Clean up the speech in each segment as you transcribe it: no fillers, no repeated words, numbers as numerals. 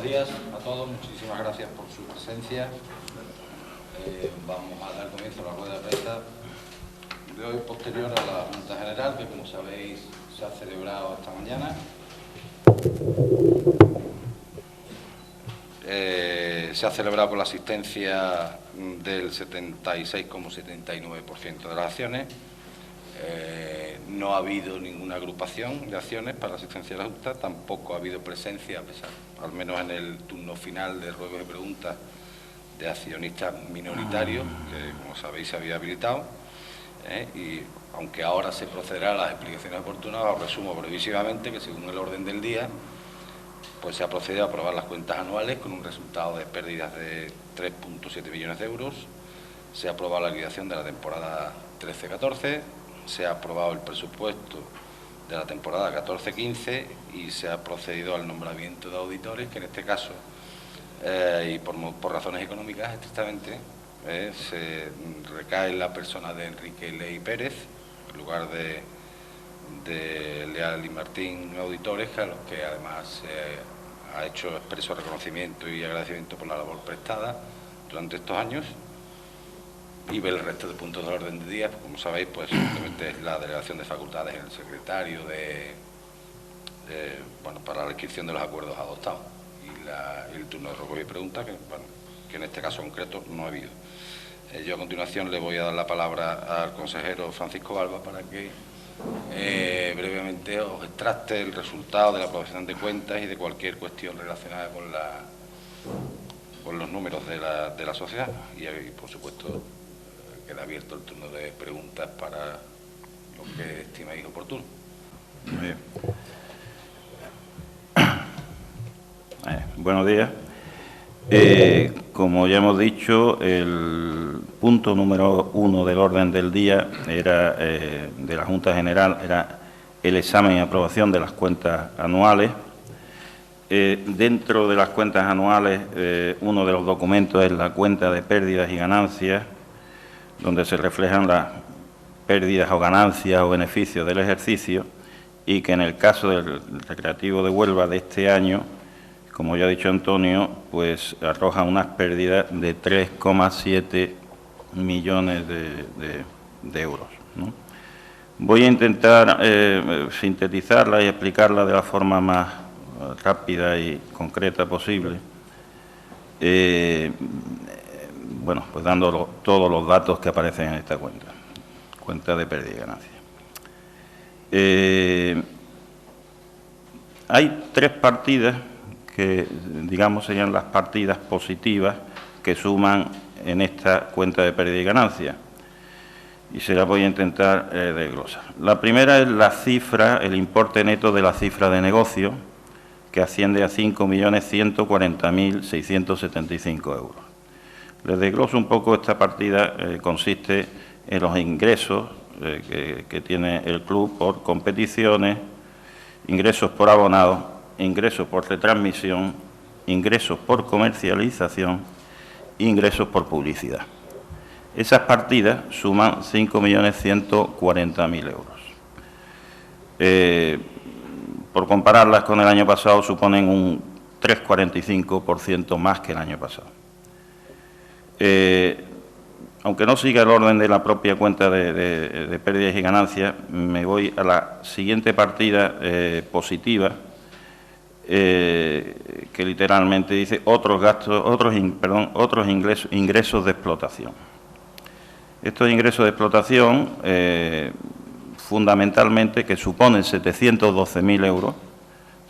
buenos días a todos, muchísimas gracias por su presencia. Vamos a dar comienzo a la rueda de prensa de hoy, posterior a la Junta General, que como sabéis se ha celebrado esta mañana. Se ha celebrado con la asistencia del 76,79% de las acciones. No ha habido ninguna agrupación de acciones para la asistencia de la Junta, tampoco ha habido presencia, a pesar, al menos en el turno final de ruegos y preguntas, de accionistas minoritarios, que como sabéis se había habilitado, y aunque ahora se procederá a las explicaciones oportunas, os resumo brevísimamente que según el orden del día, pues se ha procedido a aprobar las cuentas anuales con un resultado de pérdidas de 3,7 millones de euros, se ha aprobado la liquidación de la temporada 13-14, se ha aprobado el presupuesto de la temporada 14-15 y se ha procedido al nombramiento de auditores, que en este caso, y por razones económicas estrictamente, se recae en la persona de Enrique Ley Pérez, en lugar de Leal y Martín Auditores, a los que además ha hecho expreso reconocimiento y agradecimiento por la labor prestada durante estos años. Y ve el resto de puntos del orden del día, como sabéis, pues simplemente es la delegación de facultades en el secretario para la inscripción de los acuerdos adoptados y el turno de ruegos y preguntas, que en este caso concreto no ha habido. Yo a continuación le voy a dar la palabra al consejero Francisco Balba para que brevemente os extracte el resultado de la aprobación de cuentas y de cualquier cuestión relacionada con los números de la sociedad y por supuesto queda abierto el turno de preguntas para lo que estiméis oportuno. Muy bien. Buenos días. Como ya hemos dicho, el punto número 1 del orden del día era de la Junta General era el examen y aprobación de las cuentas anuales. Dentro de las cuentas anuales, uno de los documentos es la cuenta de pérdidas y ganancias, donde se reflejan las pérdidas o ganancias o beneficios del ejercicio, y que en el caso del Recreativo de Huelva de este año, como ya ha dicho Antonio, pues arroja unas pérdidas de 3,7 millones de euros, ¿no? Voy a intentar sintetizarla y explicarla de la forma más rápida y concreta posible, pues dando todos los datos que aparecen en esta cuenta de pérdida y ganancia. Hay tres partidas que, digamos, serían las partidas positivas que suman en esta cuenta de pérdida y ganancia, y se las voy a intentar desglosar. La primera es la cifra, el importe neto de la cifra de negocio, que asciende a 5.140.675 euros. Les desgloso un poco esta partida, consiste en los ingresos que tiene el club por competiciones, ingresos por abonados, ingresos por retransmisión, ingresos por comercialización, ingresos por publicidad. Esas partidas suman 5.140.000 euros. Por compararlas con el año pasado, suponen un 3,45% más que el año pasado. Aunque no siga el orden de la propia cuenta de pérdidas y ganancias, me voy a la siguiente partida positiva, que literalmente dice otros ingresos de explotación. Estos ingresos de explotación, fundamentalmente, que suponen 712.000 euros,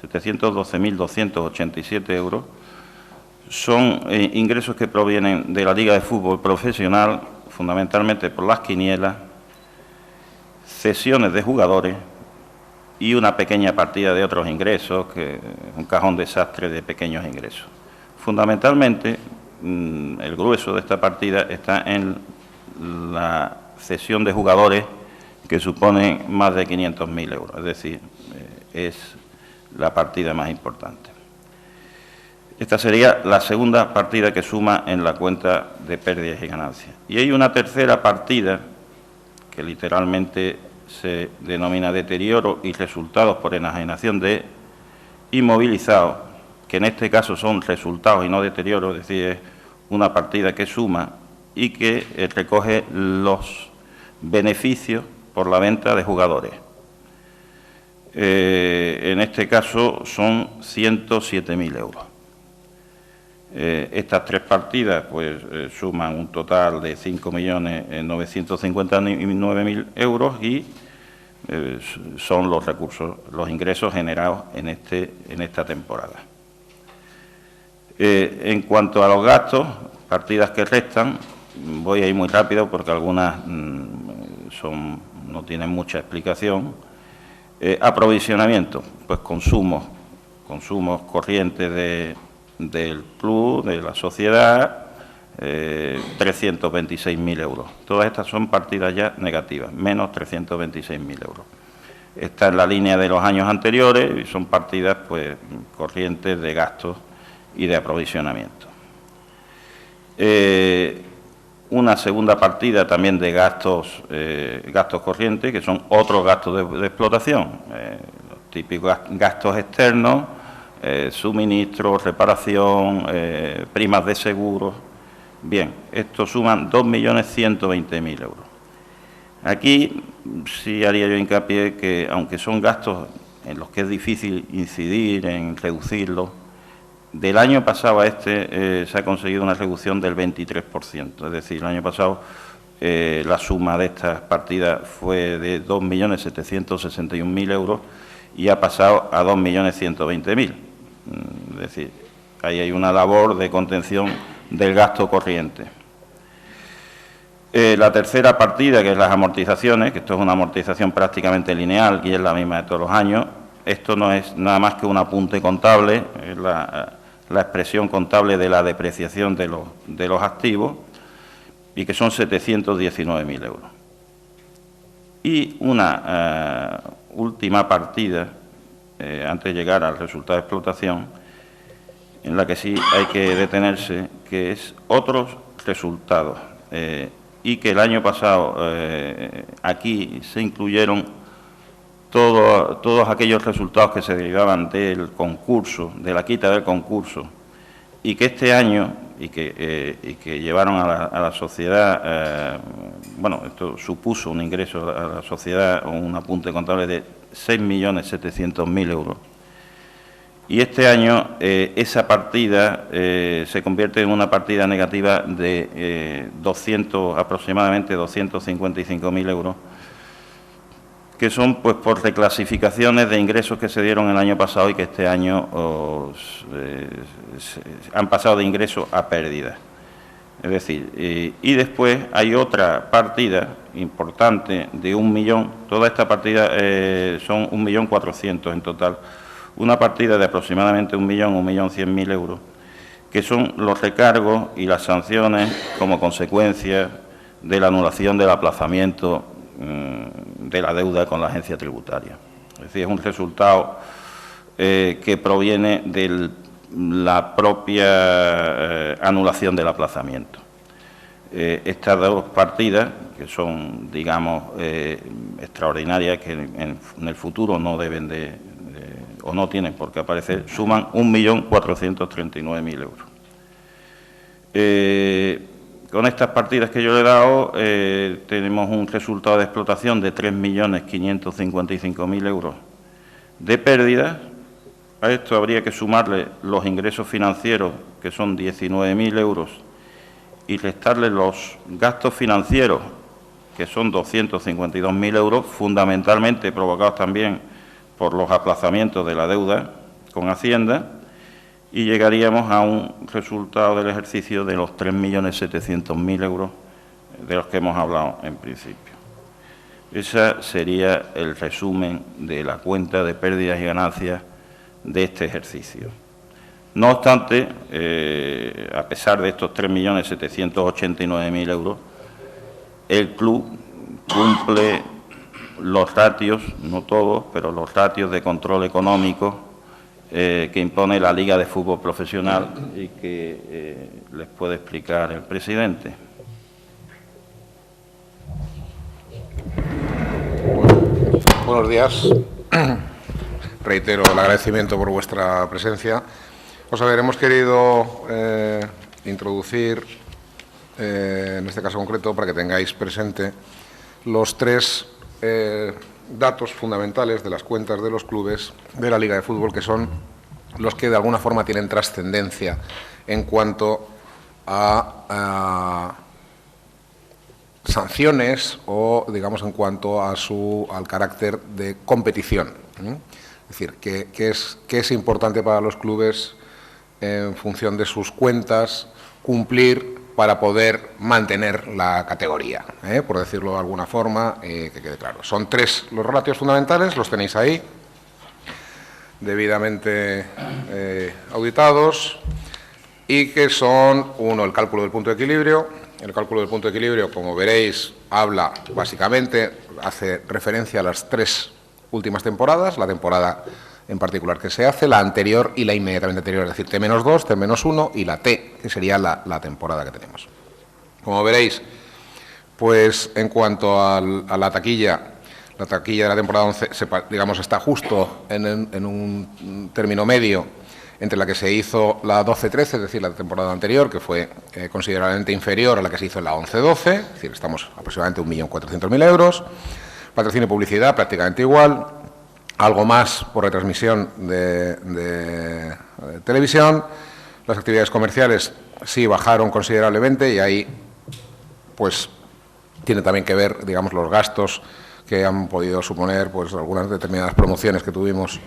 712.287 euros, son ingresos que provienen de la Liga de Fútbol Profesional, fundamentalmente por las quinielas, cesiones de jugadores y una pequeña partida de otros ingresos, que es un cajón desastre de pequeños ingresos. Fundamentalmente, el grueso de esta partida está en la cesión de jugadores, que suponen más de 500.000 euros, es decir, es la partida más importante. Esta sería la segunda partida que suma en la cuenta de pérdidas y ganancias. Y hay una tercera partida que literalmente se denomina deterioro y resultados por enajenación de inmovilizados, que en este caso son resultados y no deterioros, es decir, es una partida que suma y que recoge los beneficios por la venta de jugadores. En este caso son 107.000 euros. Estas tres partidas pues suman un total de 5.959.000 euros y son los recursos, los ingresos generados en esta temporada. En cuanto a los gastos, partidas que restan, voy a ir muy rápido porque algunas no tienen mucha explicación. Aprovisionamiento, pues consumos corrientes del club, de la sociedad, 326.000 euros. Todas estas son partidas ya negativas, menos 326.000 euros. Está en la línea de los años anteriores y son partidas pues corrientes de gastos y de aprovisionamiento. Una segunda partida también de gastos corrientes, que son otros gastos de explotación, los típicos gastos externos, suministros, reparación, primas de seguros. Bien, estos suman 2.120.000 euros. Aquí sí haría yo hincapié que, aunque son gastos en los que es difícil incidir en reducirlos, del año pasado a se ha conseguido una reducción del 23%. Es decir, el año pasado la suma de estas partidas fue de 2.761.000 euros y ha pasado a 2.120.000. Es decir, ahí hay una labor de contención del gasto corriente. La tercera partida, que es las amortizaciones, que esto es una amortización prácticamente lineal y es la misma de todos los años. Esto no es nada más que un apunte contable, es la expresión contable de la depreciación de los activos, y que son 719.000 euros. Y una última partida, antes de llegar al resultado de explotación, en la que sí hay que detenerse, que es otros resultados, y que el año pasado aquí se incluyeron todos aquellos resultados que se derivaban del concurso, de la quita del concurso, y que este año, y que llevaron a la sociedad, bueno, esto supuso un ingreso a la sociedad, un apunte contable de 6.700.000 euros. Y este año esa partida se convierte en una partida negativa de aproximadamente 255.000 euros, que son pues por reclasificaciones de ingresos que se dieron el año pasado y que este año han pasado de ingresos a pérdidas. Es decir, y después hay otra partida importante de 1 millón, toda esta partida son 1.400.000 en total, una partida de aproximadamente 1.100.000 euros, que son los recargos y las sanciones como consecuencia de la anulación del aplazamiento de la deuda con la agencia tributaria. Es decir, es un resultado que proviene de la propia anulación del aplazamiento. Estas dos partidas, que son, digamos, extraordinarias, que en el futuro no deben o no tienen por qué aparecer, suman 1.439.000 euros. Con estas partidas que yo le he dado, tenemos un resultado de explotación de 3.555.000 euros de pérdidas. A esto habría que sumarle los ingresos financieros, que son 19.000 euros, y restarle los gastos financieros, que son 252.000 euros, fundamentalmente provocados también por los aplazamientos de la deuda con Hacienda, y llegaríamos a un resultado del ejercicio de los 3.700.000 euros de los que hemos hablado en principio. Ese sería el resumen de la cuenta de pérdidas y ganancias de este ejercicio. No obstante, a pesar de estos 3.789.000 euros, el club cumple los ratios, no todos, pero los ratios de control económico que impone la Liga de Fútbol Profesional y que les puede explicar el presidente. Buenos días. Reitero el agradecimiento por vuestra presencia. Pues a ver, hemos querido introducir, en este caso concreto, para que tengáis presente los tres datos fundamentales de las cuentas de los clubes de la Liga de Fútbol, que son los que de alguna forma tienen trascendencia en cuanto a sanciones o, digamos, en cuanto a al carácter de competición. Es decir, que es importante para los clubes en función de sus cuentas cumplir para poder mantener la categoría, por decirlo de alguna forma, que quede claro. Son tres los ratios fundamentales, los tenéis ahí, debidamente auditados, y que son, uno, el cálculo del punto de equilibrio. El cálculo del punto de equilibrio, como veréis, habla básicamente, hace referencia a las tres últimas temporadas, la temporada en particular que se hace, la anterior y la inmediatamente anterior, es decir, T-2, T-1 y la T, que sería la temporada que tenemos. Como veréis, pues en cuanto a la taquilla de la temporada 11, digamos, está justo en un término medio entre la que se hizo la 12-13, es decir, la temporada anterior, que fue considerablemente inferior a la que se hizo en la 11-12, es decir, estamos aproximadamente 1.400.000 euros. Patrocinio y publicidad prácticamente igual, algo más por retransmisión de televisión. Las actividades comerciales sí bajaron considerablemente y ahí pues tiene también que ver, digamos, los gastos que han podido suponer pues algunas determinadas promociones que tuvimos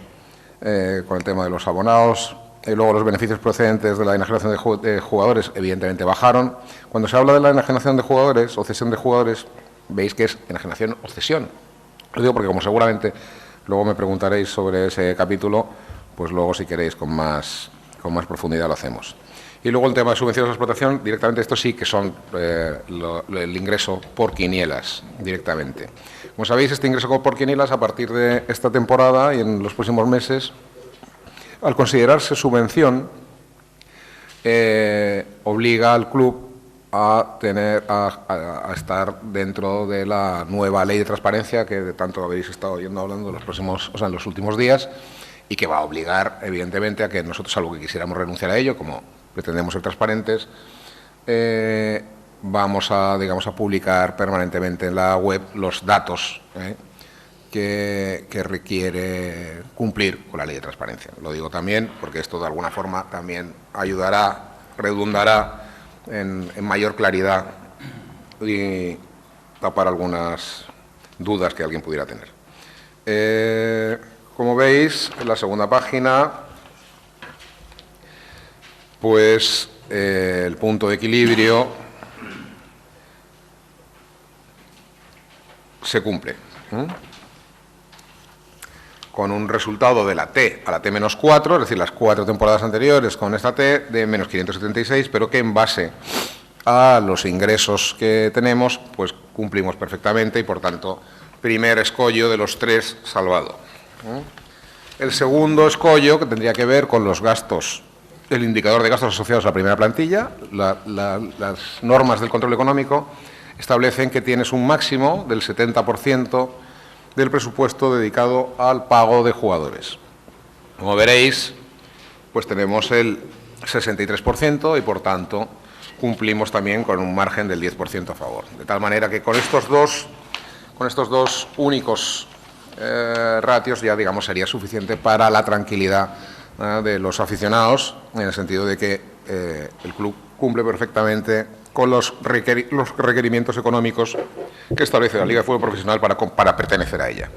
con el tema de los abonados. Luego los beneficios procedentes de la enajenación de jugadores evidentemente bajaron. Cuando se habla de la enajenación de jugadores o cesión de jugadores, veis que es enajenación o cesión. Lo digo porque, como seguramente luego me preguntaréis sobre ese capítulo, pues luego, si queréis, con más profundidad lo hacemos. Y luego el tema de subvenciones de explotación, directamente esto sí que son el ingreso por quinielas, directamente. Como sabéis, este ingreso por quinielas, a partir de esta temporada y en los próximos meses, al considerarse subvención, obliga al club a estar dentro de la nueva ley de transparencia que de tanto habéis estado oyendo hablando en los últimos días, y que va a obligar, evidentemente, a que nosotros, algo que quisiéramos renunciar a ello, como pretendemos ser transparentes, vamos a, digamos, a publicar permanentemente en la web los datos que requiere cumplir con la ley de transparencia. Lo digo también porque esto de alguna forma también redundará en mayor claridad y tapar algunas dudas que alguien pudiera tener. Como veis, en la segunda página, pues el punto de equilibrio se cumple, con un resultado de la T a la T-4, es decir, las 4 temporadas anteriores con esta T de menos 576, pero que en base a los ingresos que tenemos, pues cumplimos perfectamente y, por tanto, primer escollo de los 3 salvado. El segundo escollo, que tendría que ver con los gastos, el indicador de gastos asociados a la primera plantilla. Las normas del control económico establecen que tienes un máximo del 70% del presupuesto dedicado al pago de jugadores. Como veréis, pues tenemos el 63% y, por tanto, cumplimos también con un margen del 10% a favor. De tal manera que con estos dos únicos ratios ya, digamos, sería suficiente para la tranquilidad de los aficionados, en el sentido de que el club cumple perfectamente con los requerimientos económicos que establece la Liga de Fútbol Profesional para pertenecer a ella.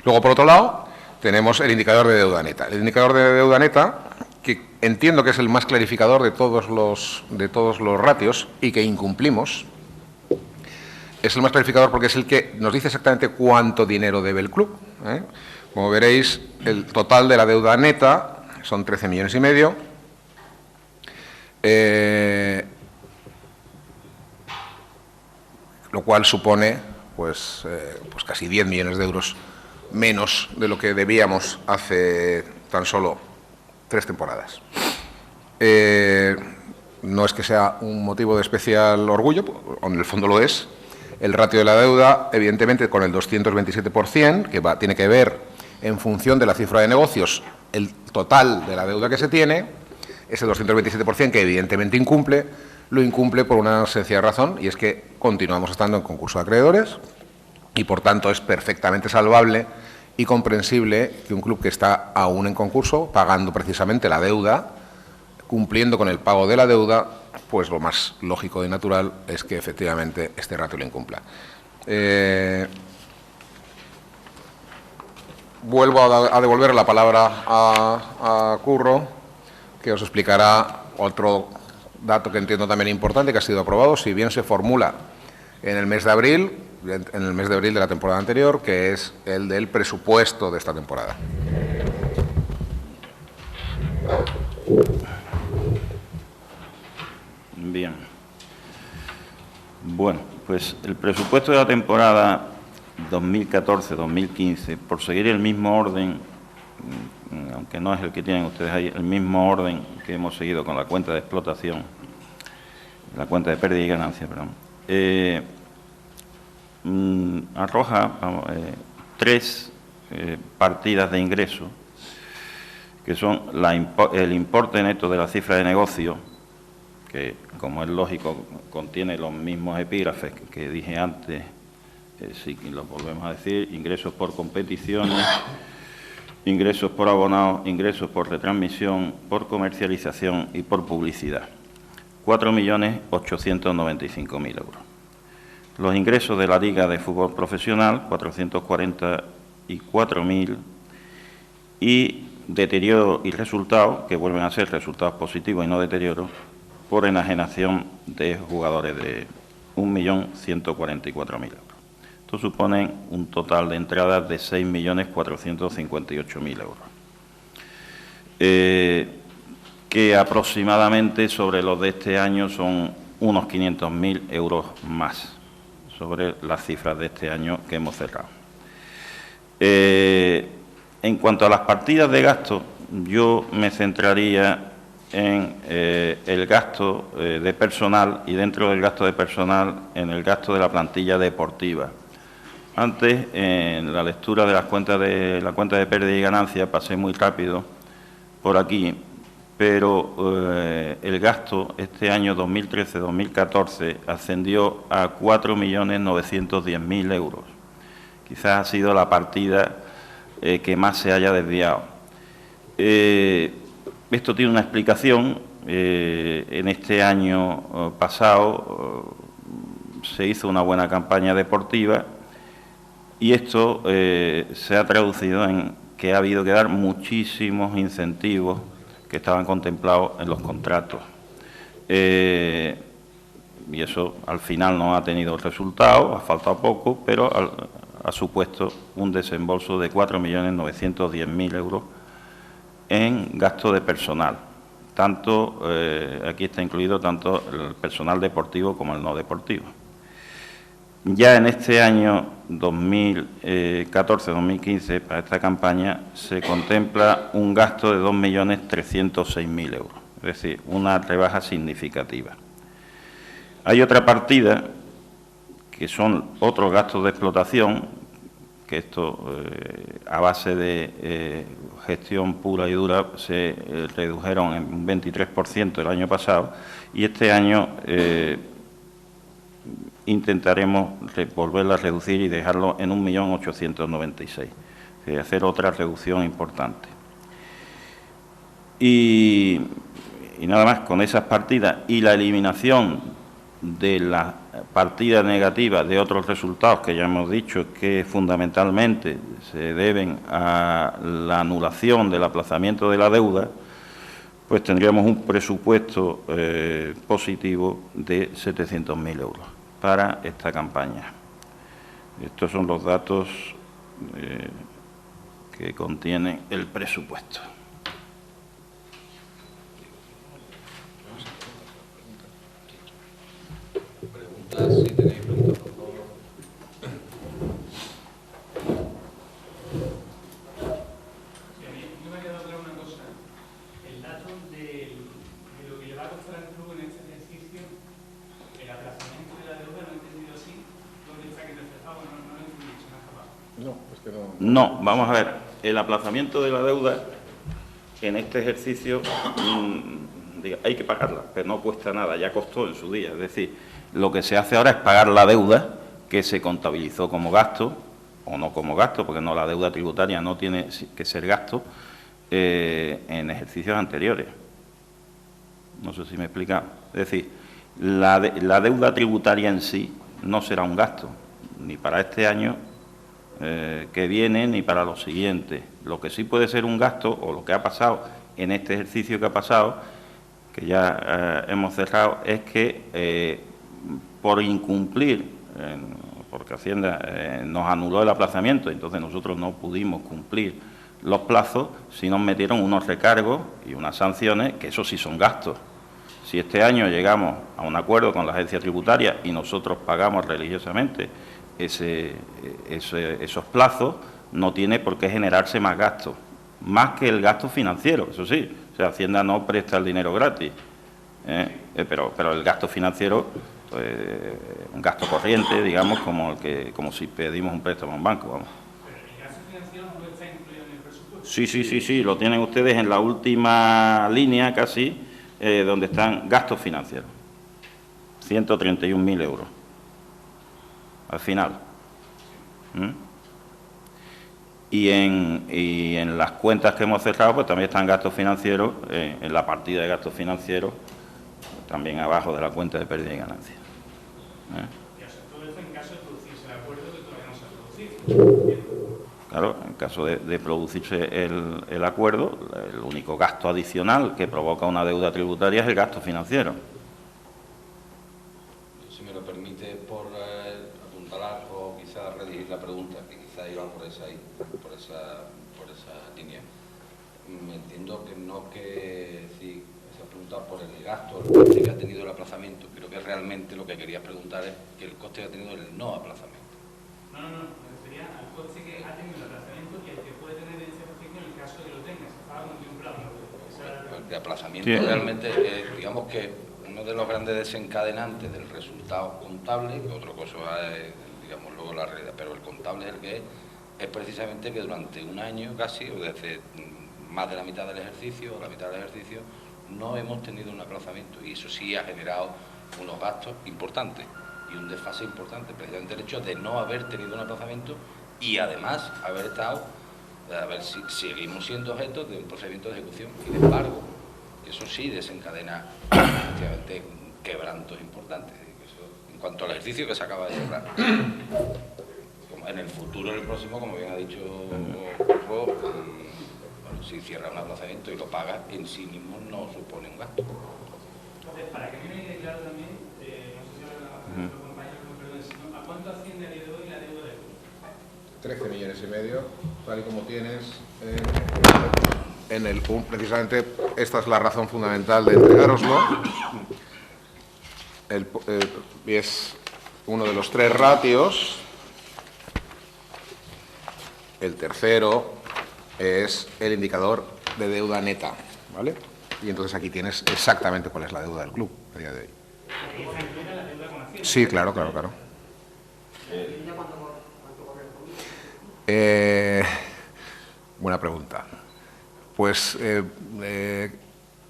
Luego, por otro lado, tenemos el indicador de deuda neta. El indicador de deuda neta, que entiendo que es el más clarificador de todos los ratios y que incumplimos, es el más clarificador porque es el que nos dice exactamente cuánto dinero debe el club. Como veréis, el total de la deuda neta son 13,5 millones. Lo cual supone pues casi 10 millones de euros menos de lo que debíamos hace tan solo 3 temporadas. No es que sea un motivo de especial orgullo, en el fondo lo es. El ratio de la deuda, evidentemente, con el 227%, que tiene que ver en función de la cifra de negocios el total de la deuda que se tiene, ese 227% que evidentemente incumple, lo incumple por una sencilla razón, y es que continuamos estando en concurso de acreedores y, por tanto, es perfectamente salvable y comprensible que un club que está aún en concurso, pagando precisamente la deuda, cumpliendo con el pago de la deuda, pues lo más lógico y natural es que efectivamente este ratio lo incumpla. Vuelvo a devolver la palabra a Curro, que os explicará otro dato que entiendo también importante, que ha sido aprobado, si bien se formula en el mes de abril de la temporada anterior, que es el del presupuesto de esta temporada. Bien. Bueno, pues el presupuesto de la temporada 2014-2015, por seguir el mismo orden, aunque no es el que tienen ustedes ahí, el mismo orden que hemos seguido con la cuenta de explotación, la cuenta de pérdida y ganancia, perdón, arroja tres partidas de ingreso, que son el importe neto de la cifra de negocio, que, como es lógico, contiene los mismos epígrafes que dije antes, sí, lo volvemos a decir: ingresos por competiciones, ingresos por abonados, ingresos por retransmisión, por comercialización y por publicidad. 4.895.000 euros. Los ingresos de la Liga de Fútbol Profesional, 444.000, y deterioro y resultados, que vuelven a ser resultados positivos y no deterioro, por enajenación de jugadores de 1.144.000 euros. Esto supone un total de entradas de 6.458.000 euros, que aproximadamente sobre los de este año son unos 500.000 euros más sobre las cifras de este año que hemos cerrado. En cuanto a las partidas de gasto, yo me centraría en el gasto de personal, y dentro del gasto de personal en el gasto de la plantilla deportiva. Antes, en la lectura de la cuenta de pérdida y ganancia, pasé muy rápido por aquí, pero el gasto este año 2013-2014 ascendió a 4.910.000 euros. Quizás ha sido la partida que más se haya desviado. Esto tiene una explicación. En este año pasado se hizo una buena campaña deportiva y esto se ha traducido en que ha habido que dar muchísimos incentivos que estaban contemplados en los contratos. Y eso al final no ha tenido resultado, ha faltado poco, pero ha supuesto un desembolso de 4.910.000 euros en gasto de personal. Tanto, aquí está incluido tanto el personal deportivo como el no deportivo. Ya en este año 2014-2015, para esta campaña, se contempla un gasto de 2.306.000 euros, es decir, una rebaja significativa. Hay otra partida, que son otros gastos de explotación, que esto, a base de gestión pura y dura, se redujeron en un 23% el año pasado, y este año intentaremos volverla a reducir y dejarlo en 1.896.000, hacer otra reducción importante. Y nada más, con esas partidas y la eliminación de las partidas negativas de otros resultados que ya hemos dicho que fundamentalmente se deben a la anulación del aplazamiento de la deuda, pues tendríamos un presupuesto positivo de 700.000 euros para esta campaña. Estos son los datos que contiene el presupuesto. Preguntas, si tenéis preguntas, por favor. Yo me ha quedado clara una cosa. El dato de lo que le va a costar al club en este ejercicio, el aplazamiento de la deuda, no he entendido así, ¿dónde está que reflejado? No lo he entendido, se me ha escapado. No, es que no. No, vamos a ver, el aplazamiento de la deuda en este ejercicio hay que pagarla, pero no cuesta nada, ya costó en su día. Es decir, lo que se hace ahora es pagar la deuda que se contabilizó como gasto, o no como gasto, porque no, la deuda tributaria no tiene que ser gasto, en ejercicios anteriores. No sé si me explica. Es decir, la deuda tributaria en sí no será un gasto, ni para este año que viene, ni para los siguientes. Lo que sí puede ser un gasto, o lo que ha pasado en este ejercicio que ha pasado, que ya hemos cerrado, es que por incumplir, porque Hacienda nos anuló el aplazamiento, entonces nosotros no pudimos cumplir los plazos, sí nos metieron unos recargos y unas sanciones, que eso sí son gastos. Si este año llegamos a un acuerdo con la agencia tributaria y nosotros pagamos religiosamente esos plazos, no tiene por qué generarse más gastos, más que el gasto financiero, eso sí. O sea, Hacienda no presta el dinero gratis, pero el gasto financiero, pues, un gasto corriente, digamos, como si pedimos un préstamo a un banco, vamos. ¿Pero el gasto financiero no está incluido en el presupuesto? Sí, lo tienen ustedes en la última línea casi, donde están gastos financieros. 131.000 euros. Al final. Y en las cuentas que hemos cerrado, pues también están gastos financieros, en la partida de gastos financieros, también abajo de la cuenta de pérdida y ganancia. Todo esto en caso de producirse el acuerdo, que todavía no se ha producido. Claro, en caso de producirse el acuerdo, el único gasto adicional que provoca una deuda tributaria es el gasto financiero. Si me lo permite, por apuntalar o quizás redirigir la pregunta, que quizás iba por esa línea. Me entiendo que no que si se ha preguntado por el gasto, el coste que ha tenido el aplazamiento, creo que realmente lo que querías preguntar es que el coste que ha tenido el no aplazamiento. No, me refería al coste que ha tenido el aplazamiento y el que puede tener en ese ejercicio en el caso de que lo tenga. Se estaba contemplado. El de aplazamiento realmente, digamos que uno de los grandes desencadenantes del resultado contable, que otra cosa es, digamos, luego la realidad, pero el contable es el que es precisamente que durante un año casi, o desde más de la mitad del ejercicio, o la mitad del ejercicio, no hemos tenido un aplazamiento, y eso sí ha generado unos gastos importantes y un desfase importante, precisamente el hecho de no haber tenido un aplazamiento y además haber estado, a ver si seguimos siendo objetos de un procedimiento de ejecución, y de embargo, eso sí desencadena efectivamente quebrantos importantes. Eso, en cuanto al ejercicio que se acaba de cerrar. En el futuro, en el próximo, como bien ha dicho Curro, bueno, si cierra un aplazamiento y lo paga, en sí mismo no supone un gasto. Entonces, para que me quede claro también, no sé si ahora los compañeros me perdonen, sino ¿a cuánto asciende a día de hoy la deuda del club? 13,5 millones, tal y como tienes en el PUM. Precisamente esta es la razón fundamental de entregároslo. Y es uno de los 3 ratios. El tercero es el indicador de deuda neta, ¿vale? Y entonces aquí tienes exactamente cuál es la deuda del club a día de hoy. ¿Y esa incluye la deuda con Hacienda? Sí, claro. Buena pregunta. Pues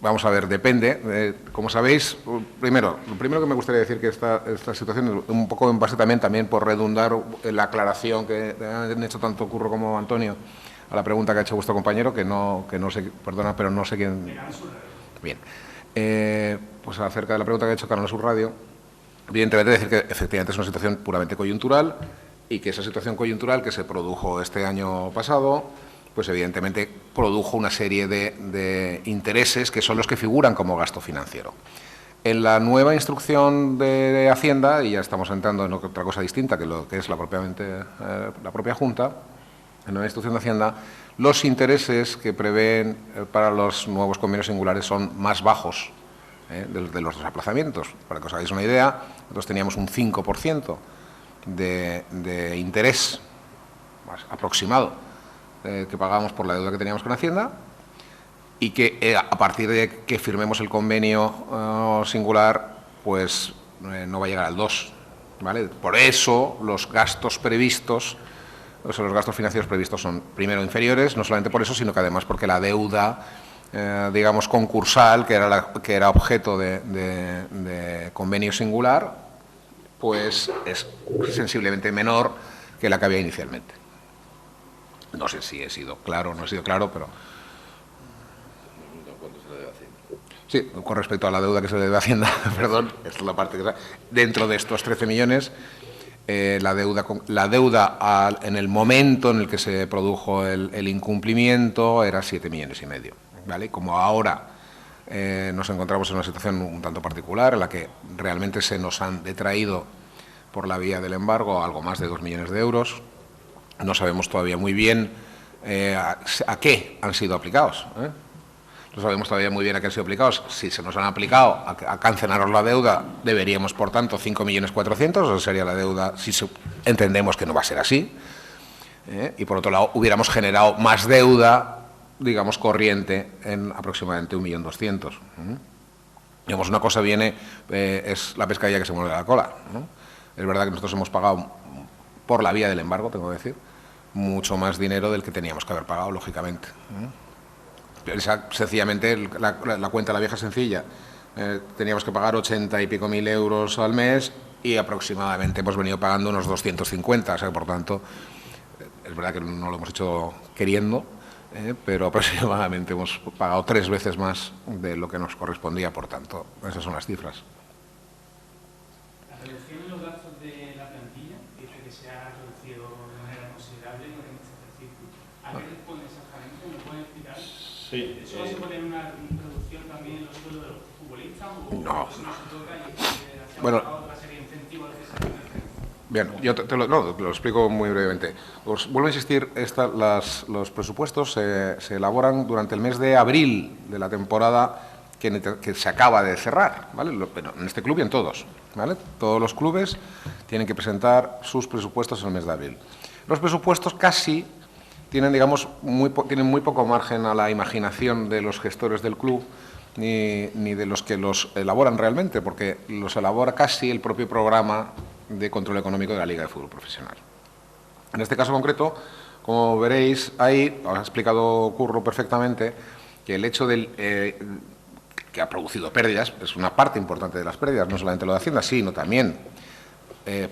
vamos a ver, depende. Como sabéis, lo primero que me gustaría decir que esta situación es un poco en base también por redundar en la aclaración que han hecho tanto Curro como Antonio a la pregunta que ha hecho vuestro compañero, que no sé, perdona, pero no sé quién. Bien. Pues acerca de la pregunta que ha hecho Canal Sur Radio, evidentemente decir que efectivamente es una situación puramente coyuntural y que esa situación coyuntural que se produjo este año pasado, pues evidentemente produjo una serie de intereses que son los que figuran como gasto financiero. En la nueva instrucción de Hacienda, y ya estamos entrando en otra cosa distinta que lo que es la propia Junta, en la nueva instrucción de Hacienda, los intereses que prevén para los nuevos convenios singulares son más bajos de los desaplazamientos. Para que os hagáis una idea, nosotros teníamos un 5% de interés aproximado que pagábamos por la deuda que teníamos con Hacienda, y que a partir de que firmemos el convenio singular, pues no va a llegar al 2, ¿vale? Por eso los gastos previstos, los gastos financieros previstos son primero inferiores, no solamente por eso, sino que además porque la deuda digamos, concursal, que era objeto de convenio singular, pues es sensiblemente menor que la que había inicialmente. No sé si he sido claro o no he sido claro, pero... Sí, con respecto a la deuda que se le debe a Hacienda, perdón, esta es la parte que... Dentro de estos 13 millones, la deuda en el momento en el que se produjo el incumplimiento era 7,5 millones, ¿vale? Como ahora nos encontramos en una situación un tanto particular, en la que realmente se nos han detraído por la vía del embargo algo más de 2 millones de euros, no sabemos todavía muy bien a qué han sido aplicados, No sabemos todavía muy bien a qué han sido aplicados. Si se nos han aplicado a cancelaros la deuda, deberíamos, por tanto, 5.400.000, o sería la deuda, si entendemos que no va a ser así. Y, por otro lado, hubiéramos generado más deuda, digamos, corriente, en aproximadamente 1.200.000. Digamos, una cosa viene, es la pescadilla que se muerde la cola, ¿no? Es verdad que nosotros hemos pagado, por la vía del embargo, tengo que decir, mucho más dinero del que teníamos que haber pagado, lógicamente. Sencillamente, la cuenta de la vieja sencilla, teníamos que pagar 80 y pico mil euros al mes y aproximadamente hemos venido pagando unos 250, o sea, por tanto, es verdad que no lo hemos hecho queriendo, pero aproximadamente hemos pagado 3 veces más de lo que nos correspondía, por tanto, esas son las cifras. La reducción en los gastos de la plantilla, dice que se ha reducido de manera considerable en este ejercicio. ¿A qué responde exactamente? ¿Me pueden explicar? Sí. ¿Eso va a suponer una reducción también en los sueldos de los futbolistas o No. eso no se toca y se ha Bueno, otra serie de incentivos necesarios? Bien, yo te lo explico muy brevemente. Os vuelvo a insistir, los presupuestos se elaboran durante el mes de abril de la temporada que se acaba de cerrar, ¿vale? Pero en este club y en todos, ¿vale? Todos los clubes tienen que presentar sus presupuestos en el mes de abril. Los presupuestos casi tienen, digamos, tienen muy poco margen a la imaginación de los gestores del club ni de los que los elaboran realmente, porque los elabora casi el propio programa de control económico de la Liga de Fútbol Profesional. En este caso concreto, como veréis, ahí ha explicado Curro perfectamente que el hecho que ha producido pérdidas, es una parte importante de las pérdidas, no solamente lo de Hacienda, sino también,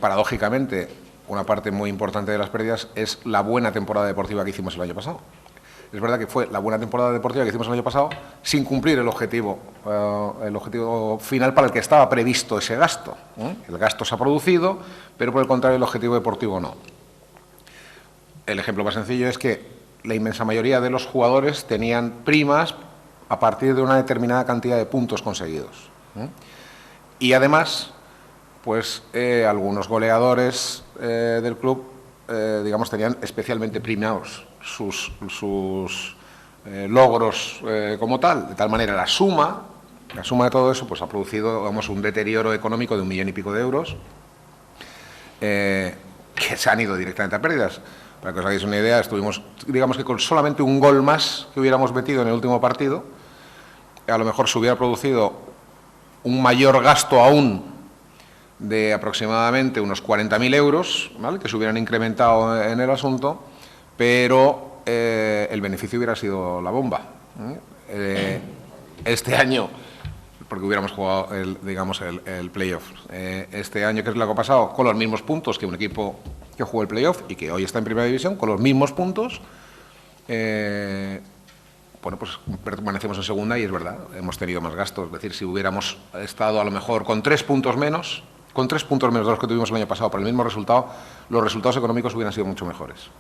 paradójicamente, una parte muy importante de las pérdidas es la buena temporada deportiva que hicimos el año pasado. Es verdad que fue la buena temporada deportiva que hicimos el año pasado sin cumplir el objetivo final para el que estaba previsto ese gasto. El gasto se ha producido, pero por el contrario el objetivo deportivo no. El ejemplo más sencillo es que la inmensa mayoría de los jugadores tenían primas a partir de una determinada cantidad de puntos conseguidos. Y además, pues algunos goleadores del club, digamos, tenían especialmente primados sus logros como tal, de tal manera la suma de todo eso pues ha producido, digamos, un deterioro económico de 1 millón y pico de euros que se han ido directamente a pérdidas. Para que os hagáis una idea, estuvimos, digamos que con solamente un gol más que hubiéramos metido en el último partido, a lo mejor se hubiera producido un mayor gasto aún de aproximadamente unos 40.000 euros, ¿vale?, que se hubieran incrementado en el asunto, pero el beneficio hubiera sido la bomba. Este año, porque hubiéramos jugado el playoff, este año, que es lo que ha pasado, con los mismos puntos que un equipo que jugó el playoff y que hoy está en primera división, con los mismos puntos, bueno, pues permanecemos en segunda y es verdad, hemos tenido más gastos. Es decir, si hubiéramos estado a lo mejor con 3 puntos menos, de los que tuvimos el año pasado para el mismo resultado, los resultados económicos hubieran sido mucho mejores.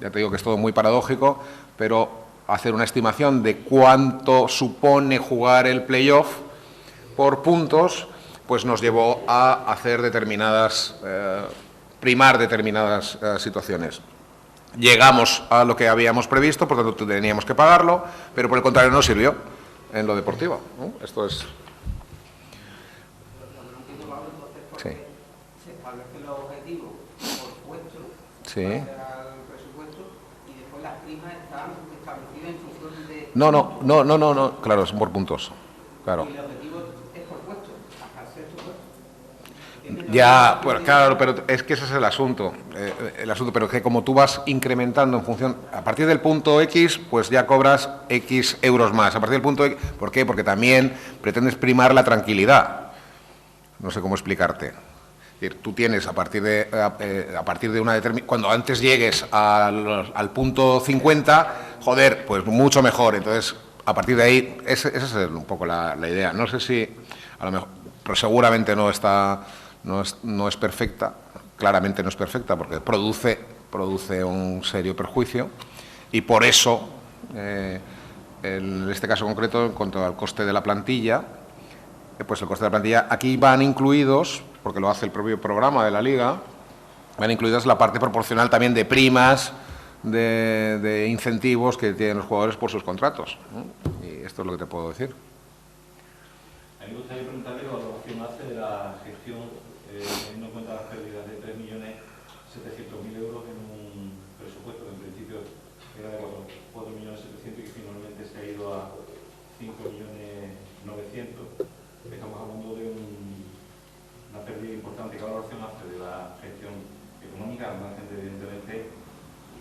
Ya te digo que es todo muy paradójico, pero hacer una estimación de cuánto supone jugar el playoff por puntos, pues nos llevó a hacer primar determinadas situaciones. Llegamos a lo que habíamos previsto, por tanto teníamos que pagarlo, pero por el contrario no sirvió en lo deportivo, ¿no? Esto es... Sí. Se establece los objetivos por puesto, Sí. al presupuesto, y después las primas están establecidas en función de... No, claro, son por puntos, claro. Y el objetivo es por puesto, hasta el sexto puesto. Ya, pues claro, pero es que ese es el asunto, pero que como tú vas incrementando en función, a partir del punto X, pues ya cobras X euros más, a partir del punto X, ¿por qué? Porque también pretendes primar la tranquilidad, no sé cómo explicarte. Es decir, tú tienes a partir de una determinada, cuando antes llegues al punto 50, joder, pues mucho mejor, entonces a partir de ahí, esa es un poco la idea, no sé si, a lo mejor, pero seguramente no es perfecta, claramente no es perfecta porque produce un serio perjuicio y por eso, en este caso concreto, en cuanto al coste de la plantilla, pues el coste de la plantilla, aquí van incluidos, porque lo hace el propio programa de la Liga, van incluidas la parte proporcional también de primas, de incentivos que tienen los jugadores por sus contratos, ¿no? Y esto es lo que te puedo decir. A mí me gustaría preguntarle qué valoración hace de la gestión, teniendo en cuenta las pérdidas de 3.700.000 euros en un presupuesto que en principio era de 4.700.000 y que finalmente se ha ido a 5.900.000. Estamos hablando de una pérdida importante. ¿Qué valoración hace de la gestión económica, al margen de, evidentemente,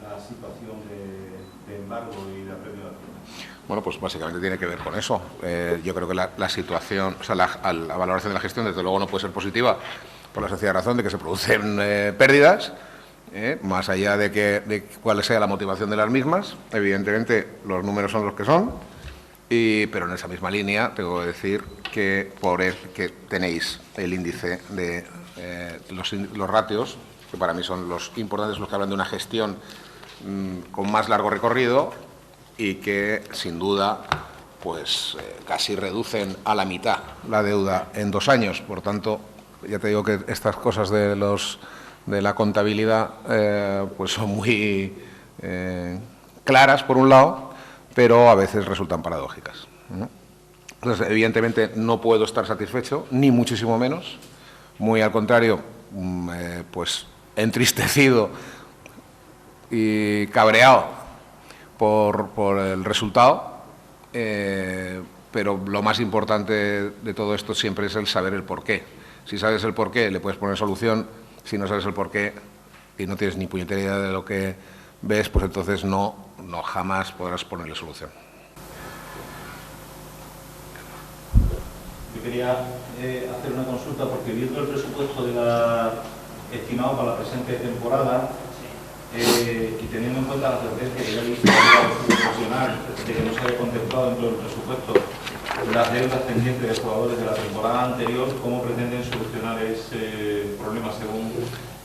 la situación de embargo y de apremio de acciones? Bueno, pues básicamente tiene que ver con eso. Yo creo que la situación, o sea, la valoración de la gestión, desde luego, no puede ser positiva por la sencilla razón de que se producen pérdidas, más allá de cuál sea la motivación de las mismas. Evidentemente, los números son los que son, pero en esa misma línea tengo que decir que que tenéis el índice de los ratios, que para mí son los importantes, los que hablan de una gestión con más largo recorrido y que, sin duda, pues casi reducen a la mitad la deuda en 2 años. Por tanto, ya te digo que estas cosas de la contabilidad pues son muy claras, por un lado, pero a veces resultan paradójicas, ¿no? Entonces, evidentemente, no puedo estar satisfecho, ni muchísimo menos. Muy al contrario, pues entristecido y cabreado por el resultado, pero lo más importante de todo esto siempre es el saber el porqué. Si sabes el porqué, le puedes poner solución. Si no sabes el porqué y no tienes ni puñetera idea de lo que ves, pues entonces no jamás podrás ponerle solución. Yo quería hacer una consulta porque viendo el presupuesto estimado para la presente temporada, y teniendo en cuenta la advertencia que ya he visto profesional de que no se había contemplado dentro del presupuesto las deudas pendientes de jugadores de la temporada anterior, ¿cómo pretenden solucionar ese problema según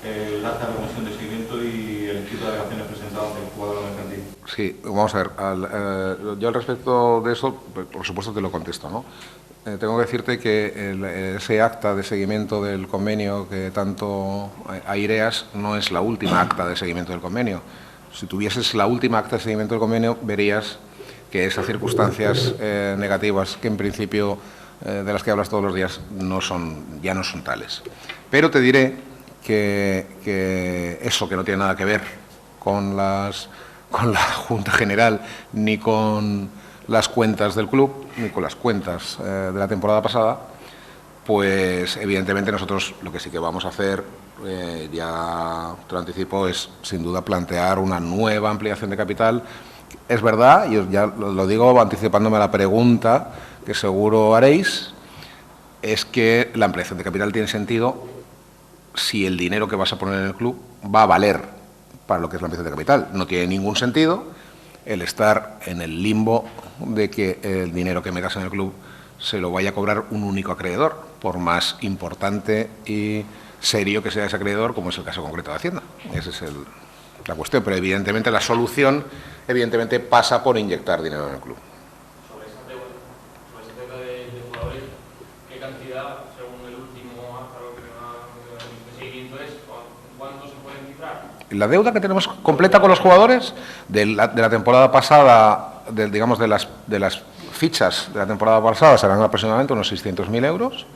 el acta de la comisión de seguimiento y el escrito de alegaciones presentado ante el jugador mercantil? Sí, vamos a ver. Yo al respecto de eso, por supuesto te lo contesto, ¿no? Tengo que decirte que ese acta de seguimiento del convenio que tanto aireas no es la última acta de seguimiento del convenio. Si tuvieses la última acta de seguimiento del convenio, verías que esas circunstancias negativas que en principio de las que hablas todos los días ya no son tales. Pero te diré que eso, que no tiene nada que ver con la Junta General ni con las cuentas del club, ni con las cuentas de la temporada pasada, pues evidentemente nosotros lo que sí que vamos a hacer, ya te lo anticipo, es sin duda plantear una nueva ampliación de capital. Es verdad, y ya lo digo anticipándome a la pregunta que seguro haréis, es que la ampliación de capital tiene sentido si el dinero que vas a poner en el club va a valer para lo que es la ampliación de capital. No tiene ningún sentido el estar en el limbo de que el dinero que metas en el club se lo vaya a cobrar un único acreedor, por más importante y serio que sea ese acreedor, como es el caso concreto de Hacienda. Esa es la cuestión, pero evidentemente la solución pasa por inyectar dinero en el club. Sobre esa deuda de jugadores, ¿qué cantidad, según el último acta de seguimiento es? ¿Cuánto se puede cifrar? La deuda que tenemos completa con los jugadores de la temporada pasada, digamos de las fichas de la temporada pasada, serán aproximadamente unos 600.000 euros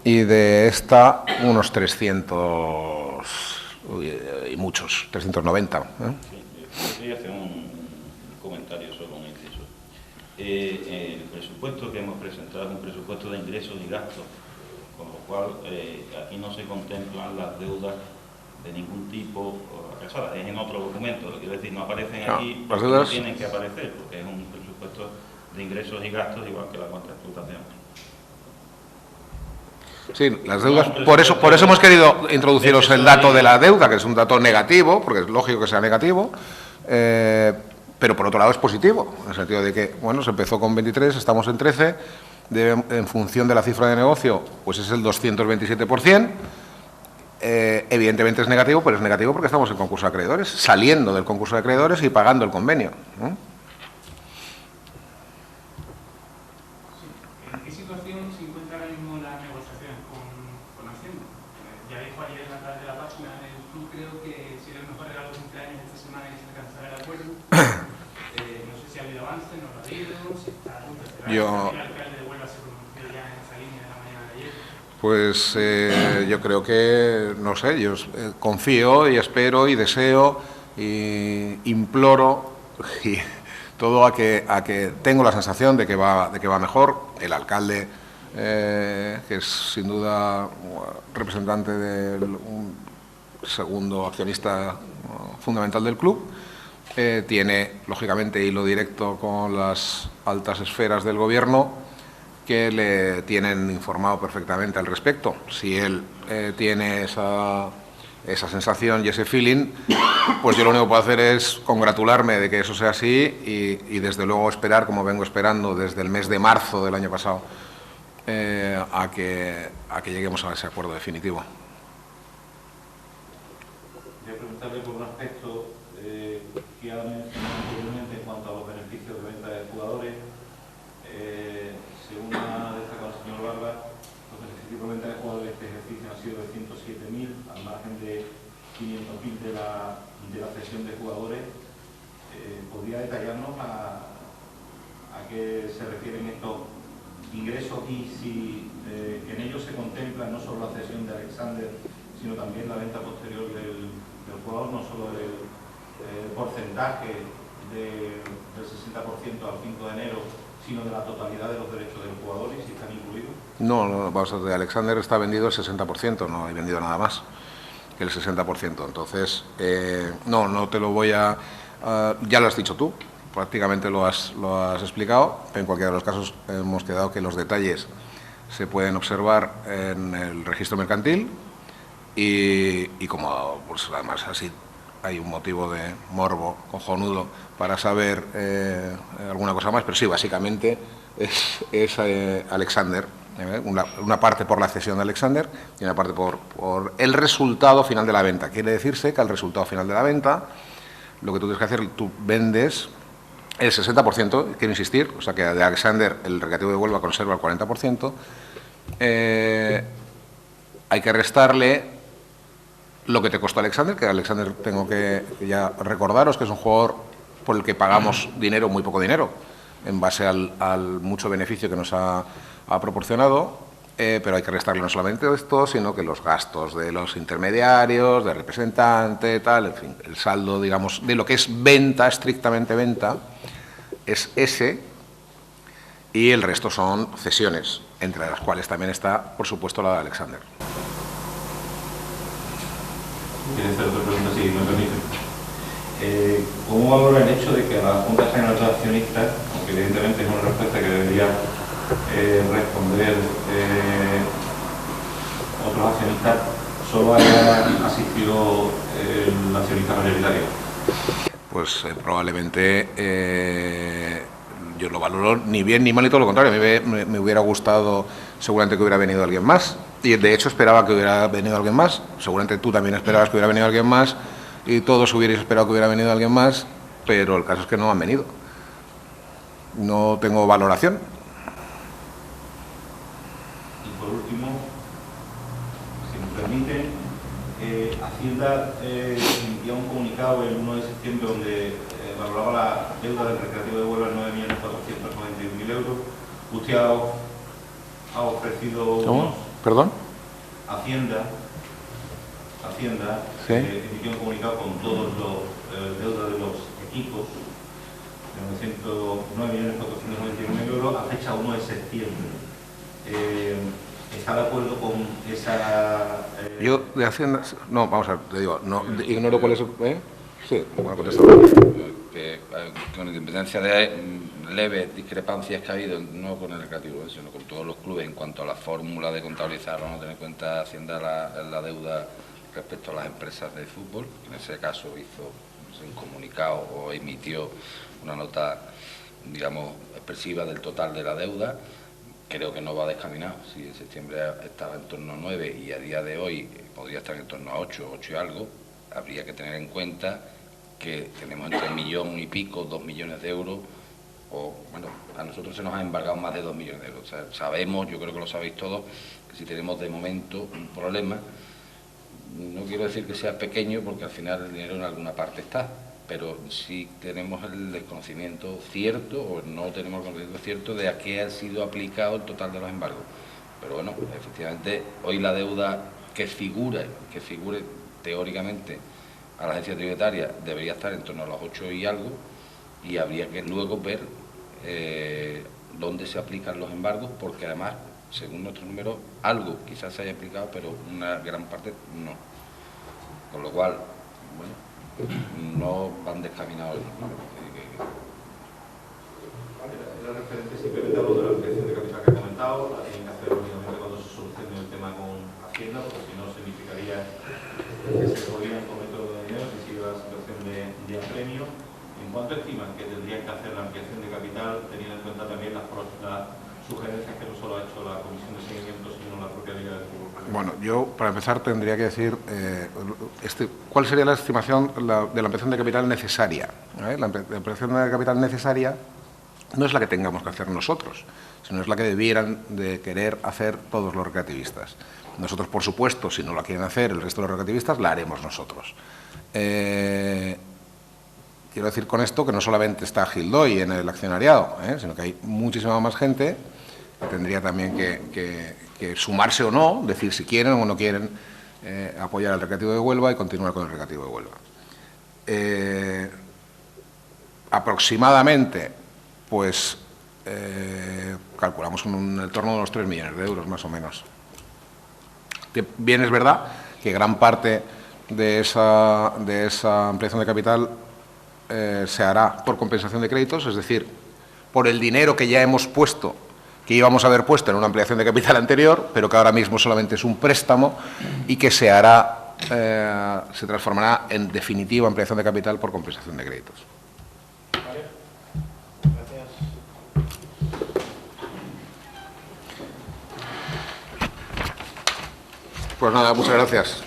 y de esta unos 300 y muchos, 390. Sí, quería hacer un comentario sobre un inciso. El presupuesto que hemos presentado es un presupuesto de ingresos y gastos con lo cual aquí no se contemplan las deudas de ningún tipo, es en otro documento, lo quiero decir, no aparecen aquí, las deudas no tienen que aparecer, porque es un presupuesto de ingresos y gastos igual que la cuenta de explotación. Sí, las deudas, por eso hemos querido introduciros el dato de la deuda, que es un dato negativo, porque es lógico que sea negativo, pero por otro lado es positivo, en el sentido de que, bueno, se empezó con 23, estamos en 13, en función de la cifra de negocio, pues es el 227%, evidentemente es negativo, pero es negativo porque estamos en concurso de acreedores, saliendo del concurso de acreedores y pagando el convenio, ¿no? ¿En qué situación se encuentra ahora mismo la negociación con Hacienda? Ya dijo ayer en la tarde de la página, el club creo que sería el mejor regalo de cumpleaños esta semana que se alcanzara el acuerdo. No sé si ha habido avance, no lo ha habido, si está a punto de cerrar, si el alcalde de Huelva se pronunció ya en esa línea de la mañana de ayer. Pues yo creo que, no sé, yo confío y espero y deseo y imploro y todo a que tengo la sensación de que va mejor. El alcalde, que es sin duda representante del segundo accionista fundamental del club, tiene, lógicamente, hilo directo con las altas esferas del Gobierno que le tienen informado perfectamente al respecto. Si él tiene esa sensación y ese feeling, pues yo lo único que puedo hacer es congratularme de que eso sea así y desde luego esperar, como vengo esperando desde el mes de marzo del año pasado, a que lleguemos a ese acuerdo definitivo. Voy a preguntarle por un aspecto que ha mencionado anteriormente en cuanto a los beneficios de venta de jugadores. Según ha destacado el señor Barba, los beneficios de venta de jugadores de este ejercicio han sido de 107.000, al margen de 500.000 de la cesión de jugadores. ¿Podría detallarnos a qué se refieren estos ingresos y si en ellos se contempla no solo la cesión de Alexander, sino también la venta posterior del jugador, no solo el porcentaje del 60% al 5 de enero, sino de la totalidad de los derechos del jugador y si están incluidos? No, vamos a ver, de Alexander está vendido el 60%, no he vendido nada más que el 60%. Entonces, no te lo voy a... ya lo has dicho tú, prácticamente lo has explicado. En cualquiera de los casos hemos quedado que los detalles se pueden observar en el registro mercantil y como pues, además así hay un motivo de morbo cojonudo para saber alguna cosa más, pero sí, básicamente es Alexander, una parte por la cesión de Alexander y una parte por el resultado final de la venta. Quiere decirse que al resultado final de la venta, lo que tú tienes que hacer, tú vendes el 60%, quiero insistir, o sea que de Alexander el Recreativo de Huelva conserva el 40%, hay que restarle lo que te costó Alexander, que Alexander tengo que ya recordaros que es un jugador por el que pagamos dinero, muy poco dinero, en base al mucho beneficio que nos ha proporcionado, pero hay que restarle no solamente esto, sino que los gastos de los intermediarios, de representante, tal, en fin, el saldo, digamos, de lo que es venta, estrictamente venta, es ese, y el resto son cesiones, entre las cuales también está, por supuesto, la de Alexander. ¿Quieres hacer otra pregunta, si me permite? ¿Cómo valora el hecho de que a la Junta General de Accionistas, aunque evidentemente es una respuesta que debería responder otros accionistas, solo haya asistido el accionista mayoritario? Pues probablemente yo lo valoro ni bien ni mal y todo lo contrario. A mí me hubiera gustado seguramente que hubiera venido alguien más. Y de hecho esperaba que hubiera venido alguien más. Seguramente tú también esperabas que hubiera venido alguien más y todos hubierais esperado que hubiera venido alguien más, pero el caso es que no han venido. No tengo valoración. Y por último, si me permite, Hacienda envió un comunicado el 1 de septiembre donde valoraba la deuda del Recreativo de Huelva en 9.491.000 euros. Usted ha ofrecido... ¿Cómo? ¿Perdón? Hacienda ¿sí? Emitió un comunicado con todos los deudas de los equipos de 9.491.000 euros a fecha 1 de septiembre. ¿Está de acuerdo con esa...? Yo de Hacienda... No, vamos a ver, te digo, no, ignoro cuál es... Sí, bueno, contestar. Que, con independencia de leves discrepancias que ha habido, no con el Recreativo, sino con todos los clubes en cuanto a la fórmula de contabilizar, vamos a tener en cuenta Hacienda la deuda respecto a las empresas de fútbol. En ese caso hizo un comunicado o emitió una nota, digamos, expresiva del total de la deuda. Creo que no va descaminado. Si en septiembre estaba en torno a 9 y a día de hoy podría estar en torno a 8 y algo, habría que tener en cuenta que tenemos entre 1 millón y pico, 2 millones de euros, o bueno, a nosotros se nos ha embargado más de 2 millones de euros. O sea, sabemos, yo creo que lo sabéis todos, que si tenemos de momento un problema, no quiero decir que sea pequeño, porque al final el dinero en alguna parte está, pero sí tenemos el desconocimiento cierto, o no tenemos el conocimiento cierto de a qué ha sido aplicado el total de los embargos. Pero bueno, efectivamente, hoy la deuda que figure teóricamente a la agencia tributaria debería estar en torno a los 8 y algo, y habría que luego ver dónde se aplican los embargos, porque además, según nuestros números, algo quizás se haya aplicado, pero una gran parte no. Con lo cual, bueno, no van descaminados los números. Era referente simplemente a lo de la ampliación de capital que ha comentado, la tienen que hacer obviamente cuando se solucione el tema con Hacienda, porque si no significaría que se podrían cometer de dinero si sigue la situación de apremio. ¿En cuánto estiman que tendrían que hacer la ampliación de capital, teniendo en cuenta también las sugerencias que no solo ha hecho la Comisión de Seguimiento, sino la propia Liga de Fútbol? Bueno, yo para empezar tendría que decir cuál sería la estimación de la ampliación de capital necesaria. La ampliación de capital necesaria no es la que tengamos que hacer nosotros, sino es la que debieran de querer hacer todos los recreativistas. Nosotros, por supuesto, si no la quieren hacer el resto de los recreativistas, la haremos nosotros. Quiero decir con esto que no solamente está Gildoy en el accionariado, sino que hay muchísima más gente que tendría también que sumarse o no, decir si quieren o no quieren apoyar al Recreativo de Huelva y continuar con el Recreativo de Huelva. Aproximadamente, pues calculamos en el torno de los 3 millones de euros, más o menos. Bien, es verdad que gran parte de esa ampliación de capital se hará por compensación de créditos, es decir, por el dinero que ya hemos puesto, que íbamos a haber puesto en una ampliación de capital anterior, pero que ahora mismo solamente es un préstamo y que se hará, se transformará en definitiva ampliación de capital por compensación de créditos. Vale. Gracias. Pues nada, muchas gracias.